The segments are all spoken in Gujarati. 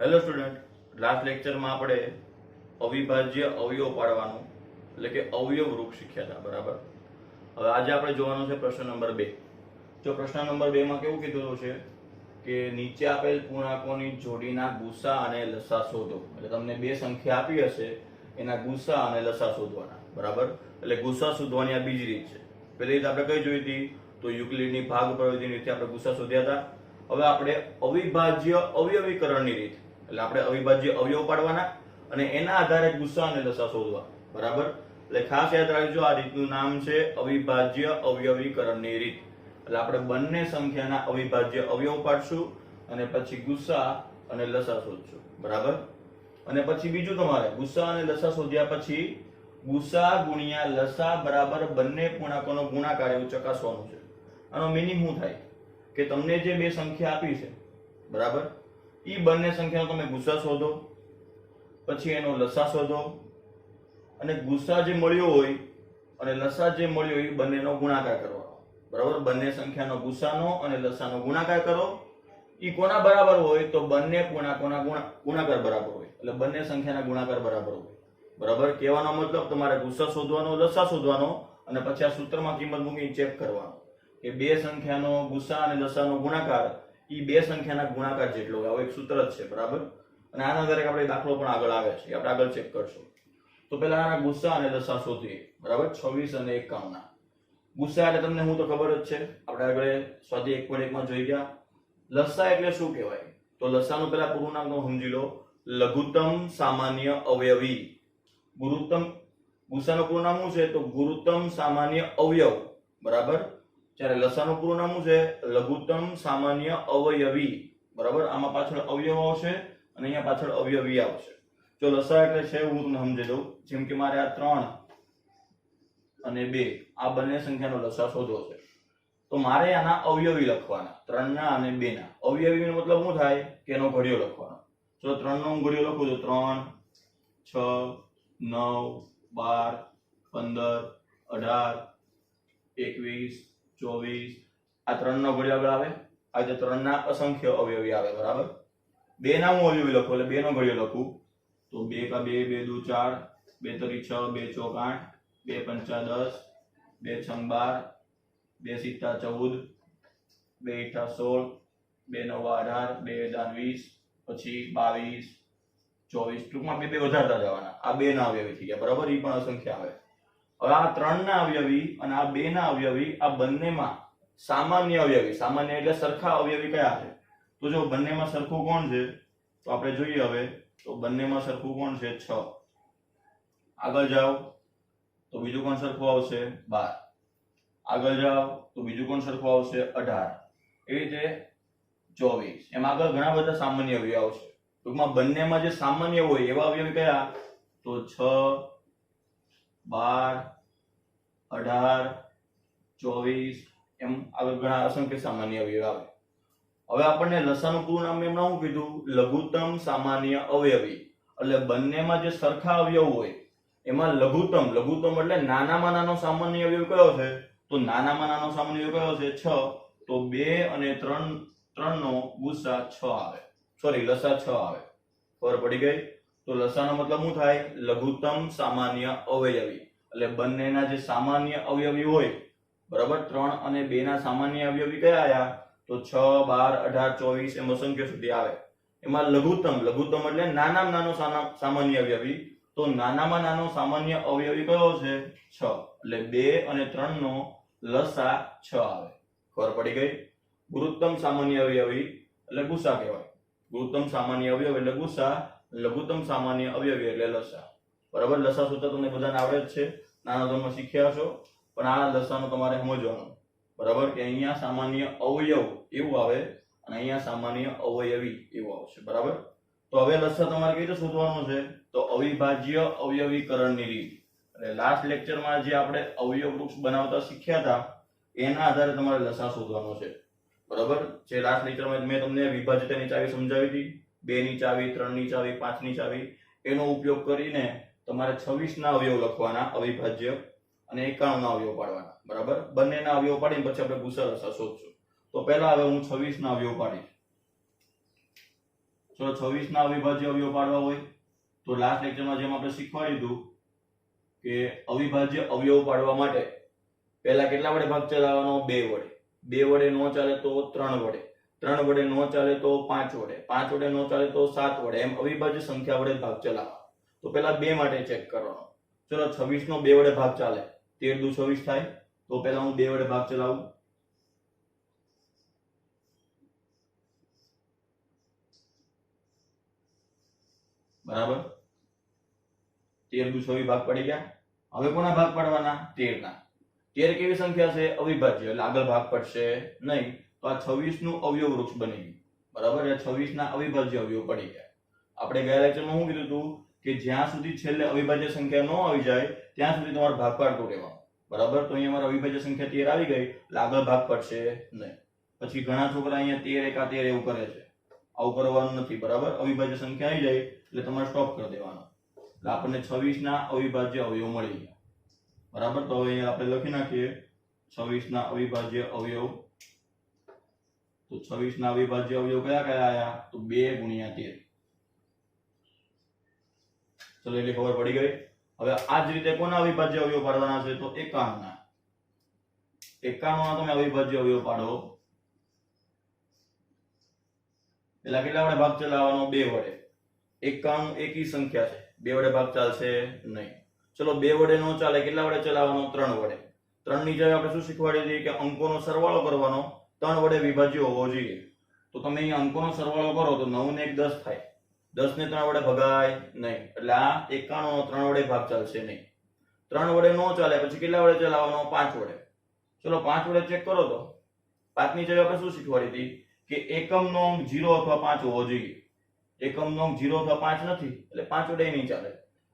હેલો સ્ટુડન્ટ, લાસ્ટ લેક્ચરમાં આપણે અવિભાજ્ય અવયવ પાડવાનું એટલે કે અવયવ રૂપ શીખ્યા હતા. બરાબર. હવે આજે આપણે જોવાનું છે પ્રશ્ન નંબર 2. જો પ્રશ્ન નંબર 2 માં કેવું કીધું છે કે નીચે આપેલ પૂર્ણાંકોની જોડીના ગુસા અને લસા શોધો. એટલે તમને બે સંખ્યા આપી હશે, એના ગુસા અને લસા શોધવાના. બરાબર. એટલે ગુસા શોધવાની આ બીજી રીત છે. પહેલી રીત આપણે કઈ જોઈ હતી? તો યુક્લિડની ભાગ પ્રવૃત્તિની રીતે આપણે ગુસા શોધ્યા હતા. હવે આપણે અવિભાજ્ય અવયવીકરણની રીત એટલે આપણે અવિભાજ્ય અવયવ પાડવાના અને એના આધારે ગુસા અને લસા શોધવા. બરાબર. એટલે ખાસ યાદ રાખજો, આ રીતનું નામ છે અવિભાજ્ય અવયવીકરણની રીત. એટલે આપણે બંને સંખ્યાના અવિભાજ્ય અવયવ પાડશું અને પછી ગુસા અને લસા શોધશું. બરાબર. અને પછી બીજું તમારે ગુસા અને લસા શોધ્યા પછી ગુસા ગુણ્યા લસા બરાબર બંને પૂર્ણાંકોનો ગુણાકાર એવું ચકાસવાનું છે. આનો મિનિંગ શું થાય કે તમને જે બે સંખ્યા આપી છે, બરાબર, ઈ બંને સંખ્યાનો તમે ગુસા શોધો, પછી એનો લસા શોધો અને ગુસા જે મળ્યો હોય અને લસા જે મળ્યો હોય એ બંનેનો ગુણાકાર કરવાનો. બરાબર. બંને સંખ્યાનો ગુસાનો અને લસાનો ગુણાકાર કરો. ઈ કોના બરાબર હોય? તો બંને પૂર્ણાંકોના ગુણાકાર બરાબર હોય. એટલે બંને સંખ્યાના ગુણાકાર બરાબર હોય. બરાબર. કહેવાનો મતલબ તમારે ગુસા શોધવાનો, લસા શોધવાનો અને પછી આ સૂત્રમાં કિંમત મૂકીને ચેક કરવાનો કે બે સંખ્યાનો ગુસા અને લસાનો ગુણાકાર ઈ બે સંખ્યાના ગુણાકાર જેટલો હોય. આવું એક સૂત્ર જ છે. બરાબર. અને આના દરેક આપણે દાખલો પણ આગળ આવે છે, આપણે આગળ ચેક કરશું. તો પહેલા આના ગુસા અને લસા શોધીએ. બરાબર. 26 અને 51 ના ગુસા એટલે તમને હું તો ખબર જ છે, આપણે આગળ સ્વાધ્યાય 1.1 માં જોઈ ગયા. લસા એટલે શું કહેવાય? તો લસાનું પહેલા પૂરું નામ તો સમજી લો, લઘુત્તમ સામાન્ય અવયવી. ગુસાનું પૂરું નામ શું છે? તો ગુરુત્તમ સામાન્ય અવયવ. બરાબર. જ્યારે લસાનું પૂરું નામ શું છે? લઘુત્તમ સામાન્ય અવયવી. બરાબર. આમાં પાછળ અવયવ આવશે અને અહીંયા પાછળ અવયવી આવશે. જો લસા એટલે છે હું તમને સમજી દઉં. જેમ કે મારે આ 3 અને 2 આ બંને સંખ્યાનો લસા શોધવો છે, તો મારે આના અવયવી લખવાના, 3 ના અને 2 ના. અવયવીનો મતલબ શું થાય કે એનો ઘડિયો લખવાનો. જો 3 નો હું ઘડિયો લખું તો 3 6 9 12 15 18 21 24 આ 3 નો ઘડિયો આગળ આવે. આ જે 3 ના અસંખ્ય અવયવી આવે. બરાબર. 2 ના હું અવયવી લખું એટલે 2 નો ઘડિયો લખું તો 2 કા 2 2 દુ 4 2 તરી 6 2 ચોક 8 2 પંચા 10 2 છંગ 12 2 સિત્તા 14 2 ઈઠા 16 2 નવા 18 2 દાન 20 પછી 22 24. ટૂંકમાં બે વધારતા જવાના. આ 2 ના અવયવી થઈ ગયા. બરાબર. ઈ પણ અસંખ્ય આવે. હવે આ 3 ના અવયવી અને આ 2 ના અવયવી આ બંનેમાં સામાન્ય અવયવી, સામાન્ય એટલે સરખા અવયવી કયા છે? તો જો બંનેમાં સરખું કોણ છે? તો આપણે જોઈએ હવે. તો બંનેમાં સરખું કોણ છે? 6. આગળ જાઓ તો બીજું કોણ સરખું આવશે? 12. આગળ જાઓ તો બીજું કોણ સરખું આવશે? 18. એવી રીતે 24. એમ આગળ ઘણા બધા સામાન્ય અવયવ આવશે. ટૂંકમાં બંનેમાં જે સામાન્ય હોય એવા અવયવી કયા? તો 6 12 18 24 એમ આગળ ઘણા અસંખ્ય સામાન્ય અવયવ આવે. હવે આપણને લસાનું પૂરું નામ એમના શું કીધું? લઘુત્તમ સામાન્ય અવયવી. એટલે બંનેમાં જે સરખા અવયવ હોય એમાં લઘુત્તમ એટલે નાનામાં નાનો સામાન્ય અવયવ કયો છે? તો નાનામાં નાનો સામાન્ય અવયવ કયો છે? 6. તો 2 અને 3 નો ગુસા 6 આવે. સોરી, લસા 6 આવે. ખબર પડી ગઈ? તો લસાનો મતલબ શું થાય? લઘુત્તમ સામાન્ય અવયવી. એટલે બંનેના જે સામાન્ય અવયવી હોય, બરાબર, 3 અને 2 ના સામાન્ય અવયવી કયા આયા? તો 6 12 18 24 એમ અસંખ્ય સુધી આવે. એમાં લઘુત્તમ એટલે નાનામાં નાનો સામાન્ય અવયવી. તો નાનામાં નાનો સામાન્ય અવયવી કયો છે? 6. એટલે 2 અને 3 નો લસા 6 આવે. ખબર પડી ગઈ? ગુરુત્તમ સામાન્ય અવયવી એટલે ગુસા કહેવાય. ગુરુત્તમ સામાન્ય અવયવ એટલે ગુસા, લઘુત્તમ સામાન્ય અવયવી એટલે લસા. બરાબર. લસા સૂત્ર તમને બધાને આવડે જ છે, નાના ધોરણમાં શીખ્યા છો. પણ આ લસાનું તમારે સમજવાનું. બરાબર. કે અહીંયા સામાન્ય અવયવ એવું આવે અને અહીંયા સામાન્ય અવયવી એવું આવશે. બરાબર. તો હવે લસા તમારે કઈ રીતે શોધવાનું છે? તો અવિભાજ્ય અવયવીકરણની રીત. એટલે લાસ્ટ લેક્ચરમાં જે આપણે અવયવ વૃક્ષ બનાવતા શીખ્યા હતા એના આધારે તમારે લસા શોધવાનો છે. બરાબર. જે લાસ્ટ લેક્ચરમાં મેં તમને વિભાજ્યતાની ચાવી સમજાવી હતી, 2 ની ચાવી, 3 ની ચાવી, 5 ની ચાવી, એનો ઉપયોગ કરીને તમારે 26 ના અવયવ લખવાના અવિભાજ્ય અને 51 ના અવયવ પાડવાના. બરાબર. બંનેના અવયવ પાડીને પછી આપણે ગુસા લસા શોધશું. તો પહેલા હવે હું 26 ના અવયવ પાડીશ. ચલો 26 ના અવિભાજ્ય અવયવ પાડવા હોય તો લાસ્ટ લેક્ચરમાં જેમ આપણે શીખવાડ્યું હતું કે અવિભાજ્ય અવયવ પાડવા માટે પહેલા કેટલા વડે ભાગ ચલાવવાનો? 2 વડે. 2 વડે નો ચાલે તો 3 વડે. 3 વડે નો ચાલે તો 5 વડે. 5 વડે નો ચાલે તો 7 વડે. એમ અવિભાજ્ય સંખ્યા વડે ભાગ ચલાવવાનો. તો પહેલા 2 માટે ચેક કરવાનો. ચલો 26 નો 2 વડે ભાગ ચાલે, 13 દુ 26 થાય. તો પહેલા હું 2 વડે ભાગ ચલાવું. બરાબર, 13 દુ 26 ભાગ પડી ગયા. હવે કોના ભાગ પાડવાના? 13 ના. 13 કેવી સંખ્યા છે? અવિભાજ્ય, એટલે આગળ ભાગ પડશે નહીં. તો આ 26 નું અવયવ વૃક્ષ બની ગયું. બરાબર, એ 26 ના અવિભાજ્ય અવયવ પડી ગયા. આપણે ગયા લેક્ચરમાં શું કીધું હતું કે જ્યાં સુધી છેલ્લે અવિભાજ્ય સંખ્યા ન આવી જાય ત્યાં સુધી તમારે ભાગ પાડતું રહેવાનું. બરાબર, તો અહીંયા અમારે અવિભાજ્ય સંખ્યા 13 આવી ગઈ એટલે આગળ ભાગ પડશે નહીં. પછી ઘણા છોકરા અહીંયા 13 એકા 13 એવું કરે છે. આવું કરવાનું નથી. બરાબર, અવિભાજ્ય સંખ્યા આવી જાય એટલે તમારે સ્ટોપ કરી દેવાનો. એટલે આપણને 26 ના અવિભાજ્ય અવયવ મળી ગયા. બરાબર, તો હવે અહીંયા આપણે લખી નાખીએ 26 ના અવિભાજ્ય અવયવ. તો 26 ના અવિભાજ્ય અવયવ કયા કયા આયા? તો 2 ગુણ્યા 13. ચલો એટલે ખબર પડી ગઈ. હવે આ જ રીતે કોના અવિભાજ્ય અવયવ પાડવાના છે? તો 51 ના. 51 ના તમે અવિભાજ્ય અવયવ પાડો. પેલા કેટલા વડે ભાગ ચલાવવાનો? 2 વડે. 51 એકી સંખ્યા છે, 2 વડે ભાગ ચાલશે નહીં. ચલો 2 વડે નો ચાલે, કેટલા વડે ચલાવવાનો? 3 વડે. 3 ની જગ્યાએ આપણે શું શીખવાડી દીધી કે અંકોનો સરવાળો કરવાનો 3 વડે વિભાજ્ય હોવો જોઈએ. તો તમે અહીંયા અંકોનો સરવાળો કરો તો 9 ને 1 10 થાય. 10 ને 3 વડે ભગાય નહીં. એટલે આ 51 નો 3 વડે ભાગ ચાલશે નહીં. 3 વડે નો ચાલે પછી કેટલા વડે ચલાવવાનો? 5 વડે. ચલો 5 વડે ચેક કરો તો 5 ની જગ્યાએ આપણે શું શીખવાડી હતી કે એકમનો અંક 0 અથવા 5 હોવો જોઈએ. એકમનો અંક 0 અથવા 5 નથી એટલે 5 વડે નહીં ચાલે.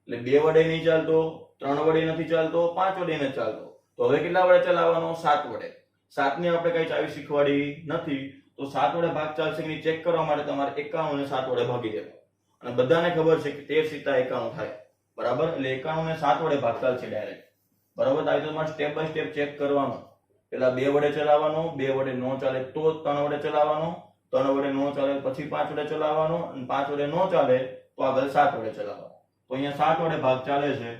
એટલે 2 વડે નહીં ચાલતો, 3 વડે નથી ચાલતો, 5 વડે નથી ચાલતો. તો હવે કેટલા વડે ચલાવવાનો? 7 વડે. 7 ની આપણે કઈ ચાવી શીખવાડી નથી તો 7 વડે ભાગ ચાલશે કે ચેક કરવા માટે તમારે 51 ને 7 વડે ભાગી દેવાનો. અને બધાને ખબર છે કે 13 સીતા 51 થાય. બરાબર, એટલે 51 ને 7 વડે ભાગ ચાલશે ડાયરેક્ટ. બરાબર, તો આ તમારે સ્ટેપ બાય સ્ટેપ ચેક કરવાનું. પેલા 2 વડે ચલાવવાનો, 2 વડે નો ચાલે તો 3 વડે ચલાવવાનો, 3 વડે નો ચાલે પછી 5 વડે ચલાવવાનો, અને 5 વડે નો ચાલે તો આગળ 7 વડે ચલાવવાનો. તો અહીંયા 7 વડે ભાગ ચાલે છે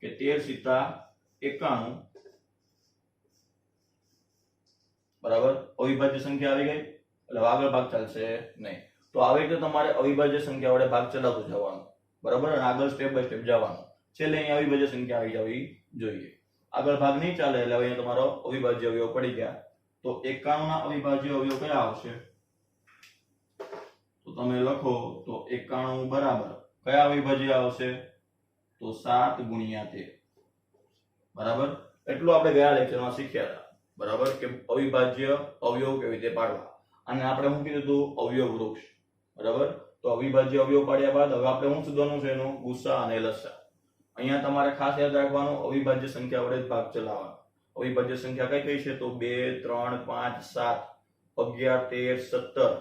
કે 13 સીતા 51. બરાબર, અવિભાજ્ય સંખ્યા આવી ગઈ એટલે આગળ ભાગ ચાલશે નહીં. તો આવી રીતે તમારે અવિભાજ્ય સંખ્યા વડે ભાગ ચલાવતું જવાનું. બરાબર, અને આગળ સ્ટેપ બાય સ્ટેપ જવાનું. છેલ્લે અહીંયા અવિભાજ્ય સંખ્યા આવી જવી જોઈએ. આગળ ભાગ નહીં ચાલે એટલે અહીંયા તમારો અવિભાજ્ય અવયવ પડી ગયા. તો 51 ના અવિભાજ્ય અવયવ કયા આવશે? તો તમે લખો તો 91 બરાબર કયા અવિભાજ્ય આવશે? તો 7 ગુણ્યા 13. બરાબર, એટલું આપણે ગયા લેક્ચરમાં શીખ્યા હતા. બરાબર, કે અવિભાજ્ય અવયવ કેવી રીતે પાડવા. અને આપણે શું કીધું હતું? અવયવ વૃક્ષ. બરાબર, તો અવિભાજ્ય અવયવ પાડ્યા બાદ હવે આપણે શું શોધવાનું છે? એનું ગુસ્સા અને લસા. અહીંયા તમારે ખાસ યાદ રાખવાનું અવિભાજ્ય સંખ્યા વડે જ ભાગ ચલાવવાનો. અવિભાજ્ય સંખ્યા કઈ કઈ છે? તો 2 3 5 7 11 13 17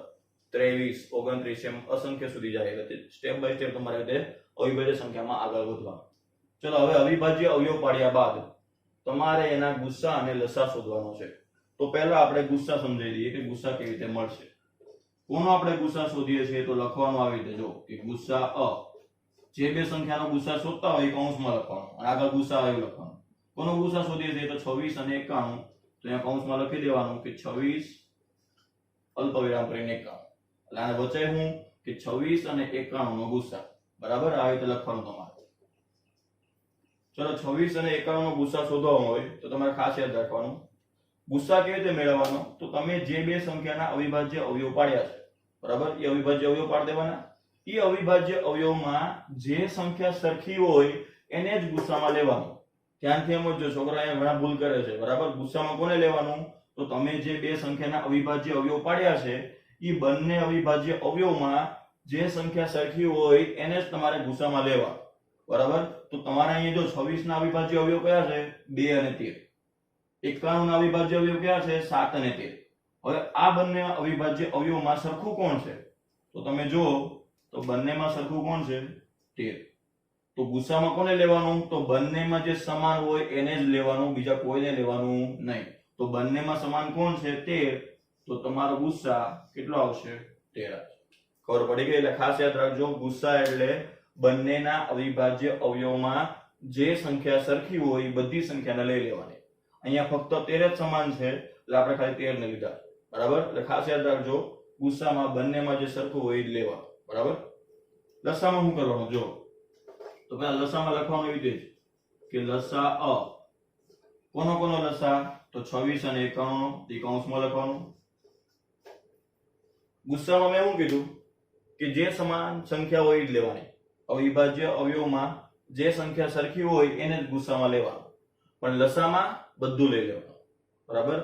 23 29 એમ અસંખ્ય સુધી જાય. એટલે સ્ટેપ બાય સ્ટેપ તમારે રીતે અવિભાજ્ય સંખ્યામાં આગળ વધવાનું. ચલો હવે અવિભાજ્ય અવયવ પાડ્યા બાદ તમારે એના ગુસ્સા અને લસા શોધવાનો છે. તો પહેલા આપણે ગુસ્સા સમજાવી દઈએ કે ગુસ્સા કેવી રીતે મળશે. કોનો આપણે ગુસ્સા શોધીએ છીએ? તો લખવાનું આવી રીતે જો કે ગુસ્સા અ. જે બે સંખ્યાનો ગુસ્સા શોધતા હોય કૌંસમાં લખવાનો અને આગળ ગુસ્સા આવે લખવાનું. કોનો ગુસ્સા શોધીએ છીએ? તો 26 અને 51. તો અહીંયા કૌંસમાં લખી દેવાનું કે 26 અલ્પવિરામ કરીને 51. એટલે આને વચ્ચે હું કે 26 અને 51 નો ગુસ્સા. બરાબર, આ રીતે લખવાનું તમારે. ચલો 26 અને 51 નો ગુસ્સા શોધવાનો હોય તો તમારે ખાસ યાદ રાખવાનું ગુસ્સા કેવી રીતે મેળવવાનો? તો તમે જે બે સંખ્યાના અવિભાજ્ય અવયવ પાડ્યા છે, બરાબર, એ અવિભાજ્ય અવયવ પાડી દેવાના. એ અવિભાજ્ય અવયવમાં જે સંખ્યા સરખી હોય એને જ ગુસ્સામાં લેવાનું. ધ્યાનથી સમજો, છોકરા અહીંયા ઘણા ભૂલ કરે છે. બરાબર, ગુસ્સામાં કોને લેવાનું? તો તમે જે બે સંખ્યાના અવિભાજ્ય અવયવ પાડ્યા છે એ બંને અવિભાજ્ય અવયવમાં જે સંખ્યા સરખી હોય એને જ તમારે ગુસ્સામાં લેવા. બરાબર, તો તમારે અહીંયા જો 26 ના અવિભાજ્ય અવયવ કયા છે? 2 અને 13. 51 ના અવિભાજ્ય અવયવ કયા છે? 7 અને 13. હવે આ બંને અવિભાજ્ય અવયવમાં સરખું કોણ છે? તો તમે જુઓ તો બંનેમાં સરખું કોણ છે? 13. તો ગુસ્સામાં કોને લેવાનું? તો બંનેમાં જે સમાન હોય એને જ લેવાનું, બીજા કોઈને લેવાનું નહીં. તો બંનેમાં સમાન કોણ છે? 13. તો તમારો ગુસ્સા કેટલો આવશે? 13 ખબર પડી ગઈ? એટલે ખાસ યાદ રાખજો, ગુસ્સા એટલે બંનેના અવિભાજ્ય અવયવમાં જે સંખ્યા સરખી હોય એ બધી સંખ્યાને લઈ લેવાની. અહીંયા ફક્ત 13 જ સમાન છે એટલે આપણે ખાલી 13 ને લીધા. બરાબર? એટલે ખાસ યાદ રાખજો, ગુસ્સામાં બંનેમાં જે સરખું હોય એ જ લેવાનું. બરાબર? લસામાં શું કરવાનું? જો તો પહેલા લસામાં લખવાનું એવી રીતે કે લસા અ કોનો લસા? તો 26 અને 91 નો કૌંસમાં લખવાનું. ગુસ્સામાં મેં શું કીધું કે જે સમાન સંખ્યા હોય એ જ લેવાની. અવિભાજ્ય અવયવમાં જે સંખ્યા સરખી હોય એને જ ગુસ્સામાં લેવાનું, પણ લસામાં બધું લઈ લેવાનું. બરાબર?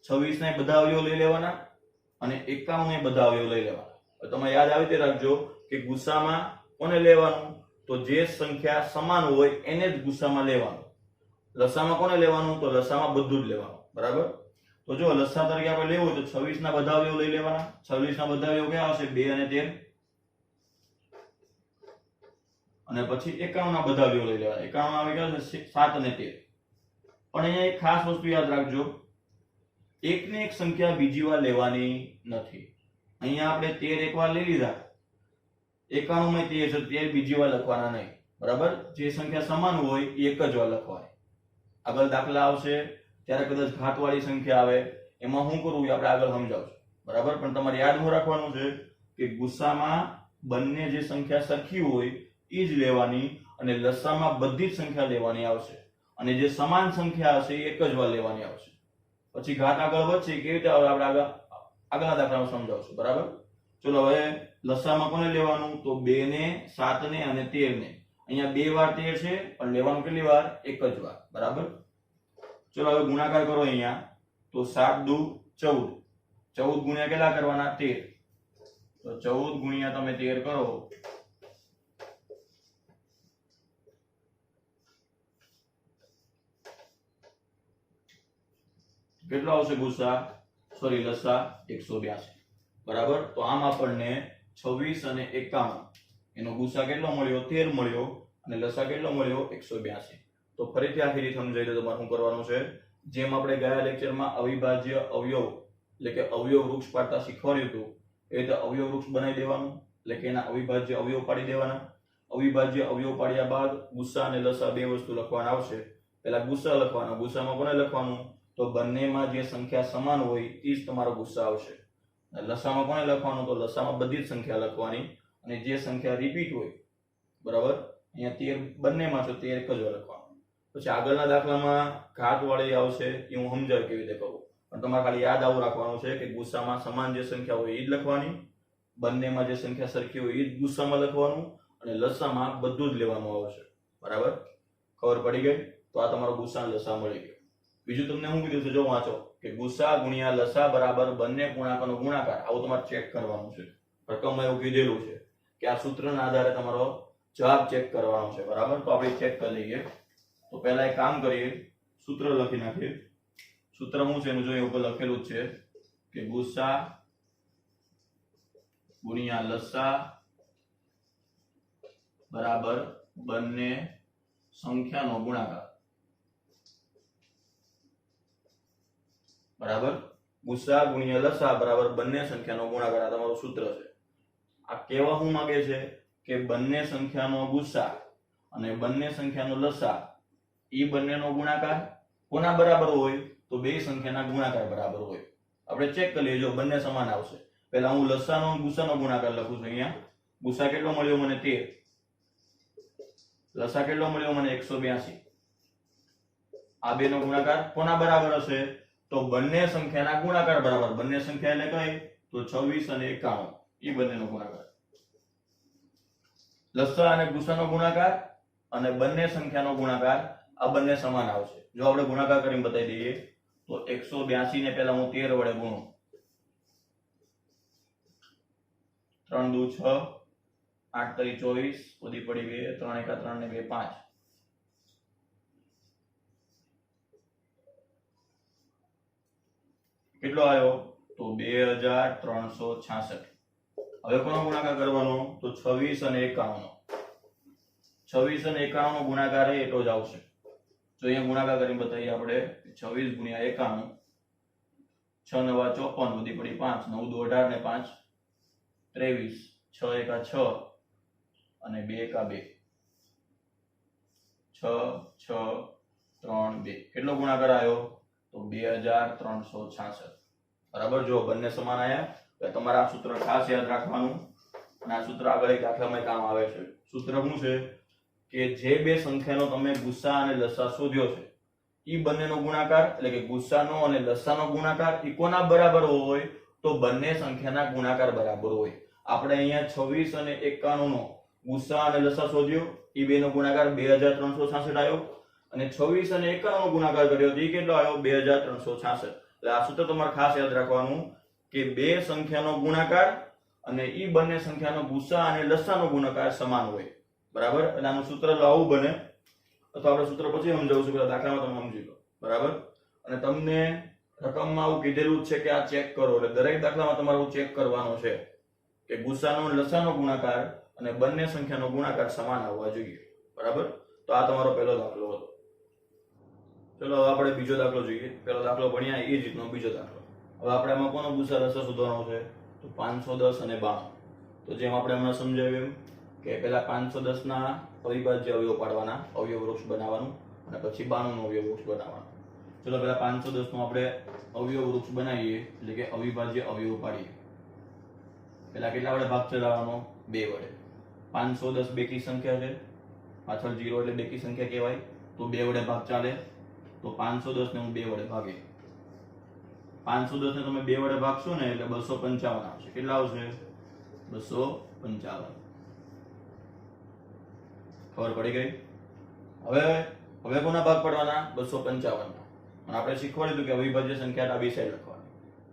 26 ને બધા અવયવ લઈ લેવાના અને 91 ને બધા અવયવ લઈ લેવાના. તમે યાદ આવી તે રાખજો કે ગુસ્સામાં કોને લેવાનું? તો જે સંખ્યા સમાન હોય એને જ ગુસ્સામાં લેવાનું. લસામાં કોને લેવાનું? તો લસામાં બધું જ લેવાનું. બરાબર? તો જો લસા તરીકે આપણે લેવું હોય તો 26 ના બધા અવયવ લઈ લેવાના. 26 ના બધા અવયવ ક્યાં આવશે? 2 અને 13. અને પછી 91 ના બધા અવયવ લઈ લેવાના. 91 આવે ક્યાં છે? 7 અને 13. પણ અહીંયા એક ખાસ વસ્તુ યાદ રાખજો, એકને એક સંખ્યા બીજી વાર લેવાની નથી. અહીંયા આપણે 13 એક વાર લઈ લીધા, 91 માં 13 છે, 13 બીજી વાર લખવાના નહીં. બરાબર? જે સંખ્યા સમાન હોય એ એક જ વાર લખવાની. આગળ દાખલા આવશે ત્યારે કદાચ ઘાતવાળી સંખ્યા આવે, એમાં શું કરવું એ આપણે આગળ સમજાવશું. બરાબર? પણ તમારે યાદ શું રાખવાનું છે કે ગુસ્સામાં બંને જે સંખ્યા સરખી હોય એ જ લેવાની અને લસામાં બધી જ સંખ્યા લેવાની આવશે અને જે સમાન સંખ્યા હશે એ એક જ વાર લેવાની આવશે. પછી ઘાત આગળ વધશે કેવી રીતે આવે આપણે આગળના દાખલામાં સમજાવશું. બરાબર? ચલો હવે લસામાં કોને લેવાનું? તો 2 ને 7 ને અને 13 ને. અહીંયા 2 વાર 13 છે પણ લેવાનું કેટલી વાર? એક જ વાર. બરાબર? ચલો હવે ગુણાકાર કરો. અહીંયા તો 7 દુ 14, 14 ગુણ્યા કેટલા કરવાના? 13. તો 14 ગુણ્યા તમે 13 કરો કેટલો આવશે ગુસ્સા? સોરી લસા 182. બરાબર? તો આમ આપણને 26 અને 51 એનો ગુસ્સા કેટલો મળ્યો? 13 મળ્યો અને લસા કેટલો મળ્યો? 182. તો ફરીથી આખી રીત સમજાઈ દો. તમારે શું કરવાનું છે? જેમ આપણે ગયા લેક્ચરમાં અવિભાજ્ય અવયવ એટલે કે અવયવ વૃક્ષ પાડતા શીખવાડ્યું હતું એ રીતે અવયવ વૃક્ષ બનાવી દેવાનું, એટલે કે એના અવિભાજ્ય અવયવ પાડી દેવાના. અવિભાજ્ય અવયવ પાડ્યા બાદ ગુસ્સા અને લસા બે વસ્તુ લખવાના આવશે. પહેલા ગુસ્સા લખવાનો. ગુસ્સામાં કોને લખવાનું? તો બંનેમાં જે સંખ્યા સમાન હોય એ જ તમારો ગુસ્સા આવશે. લસામાં કોને લખવાનું? તો લસામાં બધી જ સંખ્યા લખવાની અને જે સંખ્યા રિપીટ હોય. બરાબર? અહીંયા 13 બંનેમાં છે, 13 એક જ વાર લખવાનું. પછી આગળના દાખલામાં ઘાત વાળી આવશે એ હું સમજાવ કેવી રીતે કરું, પણ તમારે ખાલી યાદ આવું રાખવાનું છે કે ગુસ્સામાં સમાન જે સંખ્યા હોય એ જ લખવાની, બંનેમાં જે સંખ્યા સરખી હોય એ જ ગુસ્સામાં લખવાનું અને લસામાં બધું જ લેવાનું આવશે. બરાબર? ખબર પડી ગઈ? તો આ તમારો ગુસ્સા અને લસા મળી ગયો. બીજું તમને શું કીધું છે? જો વાંચો કે ગુસ્સા ગુણ્યા લસા બરાબર બંને પૂર્ણાંકોનો ગુણાકાર. આવું તમારે ચેક કરવાનું છે. રકમમાં એવું કીધેલું છે કે આ સૂત્રના આધારે તમારો જવાબ ચેક કરવાનો છે. બરાબર? તો આપણે ચેક કરી લઈએ. તો પહેલા એક કામ કરીએ, સૂત્ર લખી નાખીએ. સૂત્ર શું છે એનું જોઈએ, ઉપર લખેલું છે કે ગુસ્સા ગુણ્યા લસા બરાબર બંને સંખ્યાનો ગુણાકાર. બરાબર? ગુસ્સા ગુણ્યા લસા બરાબર બંને સંખ્યાનો ગુણાકાર. આ તમારું સૂત્ર છે. આ કહેવા શું માંગે છે કે બંને સંખ્યાનો ગુસ્સા અને બંને સંખ્યાનો લસા એ બંનેનો ગુણાકાર કોના બરાબર હોય? તો બે સંખ્યાના ગુણાકાર બરાબર હોય. આપણે ચેક કરી લઈએ. જો બંને સમાન આવશે. પહેલા હું લસાનો અને ગુસ્સાનો ગુણાકાર લખું છું. અહીંયા ગુસ્સા કેટલો મળ્યો મને? 13. લસા કેટલો મળ્યો મને? 182. આ બેનો ગુણાકાર કોના બરાબર હશે? તો બંને સંખ્યાના ગુણાકાર બરાબર. બંને સંખ્યા એટલે કઈ? તો 26 અને 51 એ બંનેનો ગુણાકાર. લસા અને ગુસ્સાનો ગુણાકાર અને બંને સંખ્યાનો ગુણાકાર આ બંને સમાન આવશે. જો આપણે ગુણાકાર કરીને બતાવી દઈએ તો 182 ને પહેલા હું 13 વડે ગુણું. 3 દુ 6, 8 તરી 24, વધી પડી 2, 3 એકા 3 ને 2 5. કેટલો આવ્યો? તો 2366. હવે કોનો ગુણાકાર કરવાનો? તો 26 અને 51 નો. 26 અને 51 નો ગુણાકાર એટલો જ આવશે. તો અહીંયા ગુણાકાર કરીને બતાવીએ આપણે. 26 ગુણ્યા 51, 6 નવા 54, વધી પડી 5, 9 દુ 18 ને 5 23 6 એકા 6 અને 2 એકા 2 6 6 3 2 કેટલો ગુણાકાર આવ્યો તો 2366 બરાબર જો બંને સમાન આયા તો તમારે આ સૂત્ર ખાસ યાદ રાખવાનું અને આ સૂત્ર આગળ એક દાખલામાં કામ આવે છે સૂત્ર શું છે કે જે બે સંખ્યાનો તમે ગુસ્સા અને લસા શોધ્યો છે ઈ બંનેનો ગુણાકાર એટલે કે ગુસ્સાનો અને લસાનો ગુણાકાર ઈ કોના બરાબર હોય તો બંને સંખ્યાના ગુણાકાર બરાબર હોય આપણે અહીંયા 26 અને 51 નો ગુસ્સા અને લસા શોધ્યો ઈ બેનો ગુણાકાર 2366 આવ્યો અને 26 અને 51 નો ગુણાકાર કર્યો તો ઈ કેટલો આવ્યો 2366 એટલે આ સૂત્ર તમારે ખાસ યાદ રાખવાનું કે બે સંખ્યાનો ગુણાકાર અને ઈ બંને સંખ્યાનો ગુસ્સા અને લસાનો ગુણાકાર સમાન હોય બરાબર એટલે આનું સૂત્ર આવું બને અથવા આપણે સૂત્ર પછી સમજાવું છું કે દાખલામાં તમે સમજી લો બરાબર અને તમને રકમમાં આવું કીધેલું છે કે આ ચેક કરો એટલે દરેક દાખલામાં તમારે ચેક કરવાનો છે કે ગુસ્સાનો અને લસાનો ગુણાકાર અને બંને સંખ્યાનો ગુણાકાર સમાન આવવા જોઈએ બરાબર તો આ તમારો પહેલો દાખલો હતો ચલો હવે આપણે બીજો દાખલો જોઈએ પહેલો દાખલો ભણ્યા એ જ રીતનો બીજો દાખલો હવે આપણે આમાં કોનો ગુસ્સા લસા શોધવાનો છે તો 510 અને 92 તો જેમ આપણે હમણાં સમજાવ્યું એમ કે પહેલા 510 ના અવિભાજ્ય અવયવ પાડવાના અવયવ વૃક્ષ બનાવવાનું અને પછી 92 નો અવયવ વૃક્ષ બનાવવાનું ચલો પહેલા 510 નો આપણે અવયવ વૃક્ષ બનાવીએ એટલે કે અવિભાજ્ય અવયવ પાડીએ પહેલા કેટલા વડે ભાગ ચલાવવાનો 2 વડે 510 બેકી સંખ્યા છે પાછળ 0 એટલે બેકી સંખ્યા કહેવાય તો 2 વડે ભાગ ચાલે તો 510 ને હું 2 વડે ભાગે 510 ને તમે 2 વડે ભાગશો ને એટલે 255 આવશે કેટલા આવશે 255 ખબર પડી ગઈ હવે કોના ભાગ પાડવાના 255 ના અને આપણે શીખવાડ્યું હતું કે અવિભાજ્ય સંખ્યા ડાબી સાઈડ લખવાની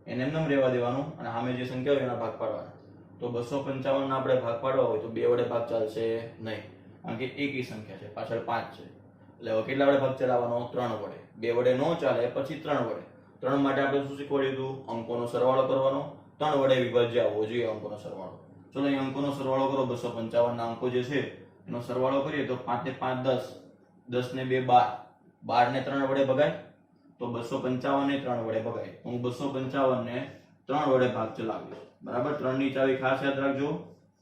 એને એમ રહેવા દેવાનું અને સામે જે સંખ્યા હોય એના ભાગ પાડવાના તો 255 ના આપણે ભાગ પાડવા હોય તો 2 વડે ભાગ ચાલશે નહીં કારણ કે એકી સંખ્યા છે પાછળ 5 છે એટલે હવે કેટલા વડે ભાગ ચલાવવાનો 3 વડે 2 વડે નો ચાલે પછી 3 વડે 3 માટે આપણે શું શીખવાડ્યું હતું અંકોનો સરવાળો કરવાનો 3 વડે વિભાજ્ય આવવો જોઈએ અંકોનો સરવાળો ચલો અહીં અંકોનો સરવાળો કરો 255 ના અંકો જે છે એનો સરવાળો કરીએ તો 5 ને 5 10 10 ને 2 12 12 ને 3 વડે ભગાય તો 255 ને 3 વડે ભગાય હું 255 ને 3 વડે ભાગ ચલાવીશ બરાબર 3 ની ચાવી ખાસ યાદ રાખજો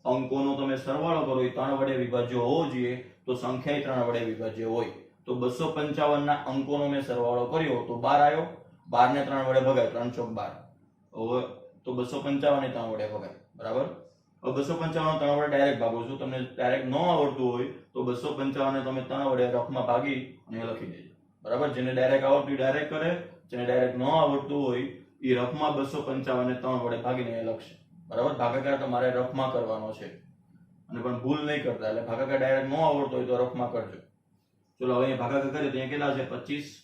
અંકોનો તમે સરવાળો કરો એ 3 વડે વિભાજ્ય હોવો જોઈએ તો સંખ્યા 3 વડે વિભાજ્ય હોય તો 255 ના અંકોનો મેં સરવાળો કર્યો તો 12 આવ્યો 12 ને 3 વડે ભગાય 3 ચોક 12 હવે તો 255 ને 3 વડે ભગાય બરાબર હવે 255 3 વડે ડાયરેક્ટ ભાગો છો તમને ડાયરેક્ટ ન આવડતું હોય તો 255 ને તમે 3 વડે રફમાં ભાગી અને લખી દેજો બરાબર જેને ડાયરેક્ટ આવડતું ડાયરેક્ટ કરે જેને ડાયરેક્ટ ન આવડતું હોય એ રફમાં 255 ને 3 વડે ભાગીને લખશે બરાબર ભાગાકાર તમારે રફમાં કરવાનો છે અને પણ ભૂલ નહીં કરતા એટલે ભાગાકાર ડાયરેક્ટ ન આવડતો હોય તો રફમાં કરજો ચલો હવે અહીંયા ભાગાકાર કરીએ તો અહીંયા કેટલા છે 25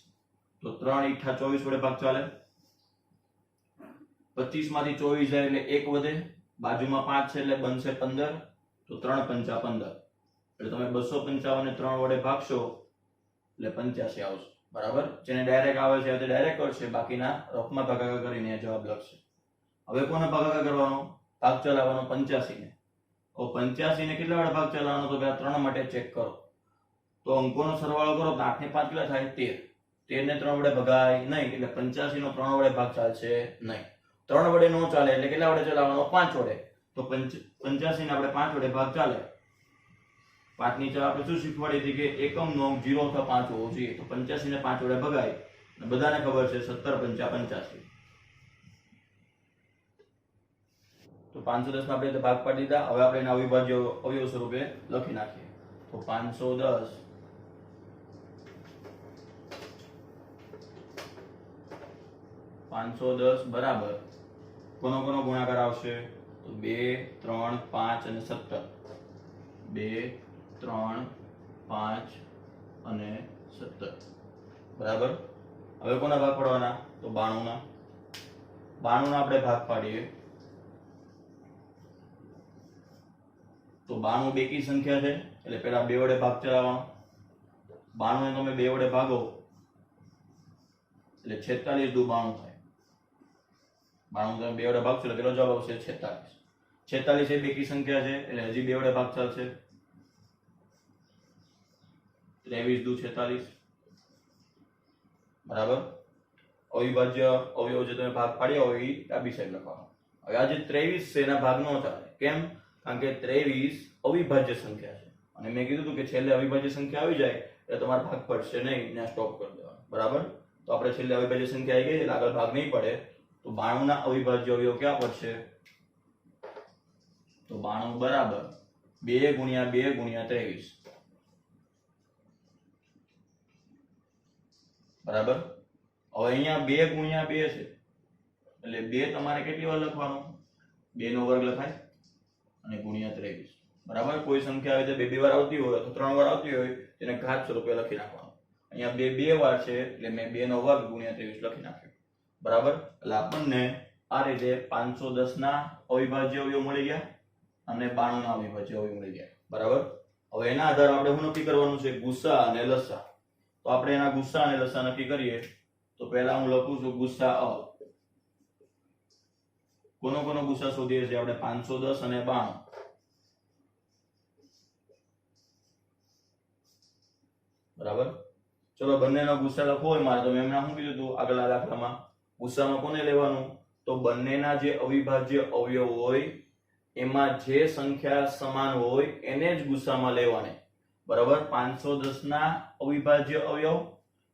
તો 3 ઈઠા 24 વડે ભાગ ચાલે 25 માંથી 24 જાય એટલે 1 વધે બાજુમાં 5 છે એટલે બનશે 15 તો 3 પંચા 15 એટલે તમે 255 ને 3 વડે ભાગશો એટલે 85 આવશે બરાબર જેને ડાયરેક્ટ આવે છે તે ડાયરેક્ટ કરશે બાકીના રફમાં ભાગાકાર કરીને જવાબ લખશે હવે કોને ભાગાકાર કરવાનો ભાગ ચલાવવાનો 85 ને તો 85 ને કેટલા વડે ભાગ ચલાવવાનો તો પેલા 3 માટે ચેક કરો તો અંકોનો સરવાળો કરો તો 8 ને 5 કેટલા થાય 13 13 ને 3 વડે ભગાય નહીં એટલે 85 નો 3 વડે ભાગ ચાલશે નહીં 3 વડે નો ચાલે એટલે કેટલા વડે ચલાવવાનો 5 વડે તો 85 ને આપણે 5 વડે ભાગ ચાલે 5 ની ચાલ આપણે શું શીખવાડી હતી કે એકમનો 0 અથવા 5 હોવો જોઈએ તો 85 ને 5 વડે ભગાય અને બધાને ખબર છે 17 પંચા 85 તો 510 માં આપણે ભાગ પાડી દીધા હવે આપણે એના અવિભાજ્ય અવયવ સ્વરૂપે લખી નાખીએ તો 510 બરાબર કોનો ગુણાકાર આવશે તો 2 3 5 અને 17 2 3 5 અને 17 બરાબર હવે કોના ભાગ પાડવાના તો 92 ના 92 ના આપણે ભાગ પાડીએ તો 92 બેકી સંખ્યા છે એટલે પહેલા 2 વડે ભાગ ચલાવવાનો 92 ને તમે 2 વડે ભાગો એટલે 46 દુ 92 થાય 92 તમે 2 વડે ભાગશો એટલે કેટલો જવાબ આવશે 46 46 એ બેકી સંખ્યા છે એટલે હજી 2 વડે ભાગ ચાલશે 23 દુ 46 બરાબર અવિભાજ્ય અવયવ જે તમે ભાગ પાડ્યા હોય એ ડાબી સાઈડ લખવાનો હવે આ જે 23 છે એના ભાગ નો ચાલે કેમ? કારણ કે 23 અવિભાજ્ય સંખ્યા છે અને મેં કીધું હતું કે છેલ્લે અવિભાજ્ય સંખ્યા આવી જાય એટલે તમારે ભાગ પડશે નહીં, ત્યાં સ્ટોપ કરી દેવાનો. બરાબર? તો આપણે છેલ્લે અવિભાજ્ય સંખ્યા આવી ગઈ એટલે આગળ ભાગ નહીં પડે. તો 92 ના અવિભાજ્ય અવયવ ક્યાં પડશે? તો 92 બરાબર 2 ગુણ્યા 2 ગુણ્યા 23. બરાબર? હવે અહીંયા 2 ગુણ્યા 2 છે એટલે 2 તમારે કેટલી વાર લખવાનું? 2 નો વર્ગ લખાય અને ગુણ્યા 23. બરાબર? કોઈ સંખ્યા આવે તો 2 વાર આવતી હોય તો 3 વાર આવતી હોય તેને ઘાત સ્વરૂપે લખી નાખવાનું. અહીંયા 2 વાર છે એટલે મેં 2 નો વર્ગ ગુણ્યા 23 લખી નાખ્યો. બરાબર? એટલે આપણને આ રીતે 510 ના અવિભાજ્ય અવયવ મળી ગયા અને 92 ના અવિભાજ્ય અવયવ મળી ગયા. બરાબર? હવે એના આધારે આપણે શું નક્કી કરવાનું છે? ગુસ્સા અને લસા. તો આપણે એના ગુસ્સા અને લસા નક્કી કરીએ. તો પહેલા હું લખું છું ગુસ્સા અ. કોનો ગુસ્સા શોધીએ છીએ આપણે? 510 અને 92. બરાબર? ચલો બંનેનો ગુસ્સા લખવો હોય મારે તો મેં એમના શું કીધું હતું આગળના દાખલામાં? ગુસ્સામાં કોને લેવાનું? તો બંનેના જે અવિભાજ્ય અવયવ હોય એમાં જે સંખ્યા સમાન હોય એને જ ગુસ્સામાં લેવાની. બરાબર? 510 ના અવિભાજ્ય અવયવ